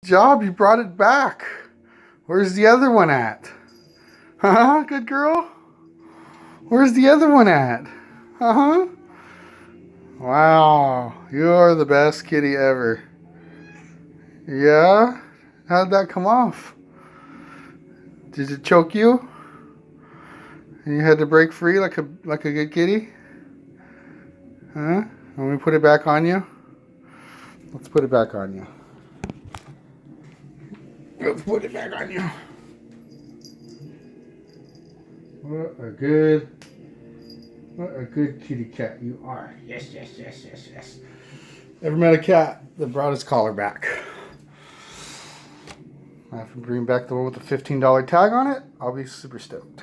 Good job, you brought it back. Where's the other one at? Huh? Good girl? Where's the other one at? Uh-huh. Wow, you're the best kitty ever. Yeah? How'd that come off? Did it choke you? And you had to break free like a good kitty? Huh? Want me to put it back on you? Let's put it back on you. Let's put it back on you. What a good kitty cat you are. Yes, yes, yes, yes, yes. Ever met a cat that brought his collar back? I have to bring back the one with the $15 tag on it. I'll be super stoked.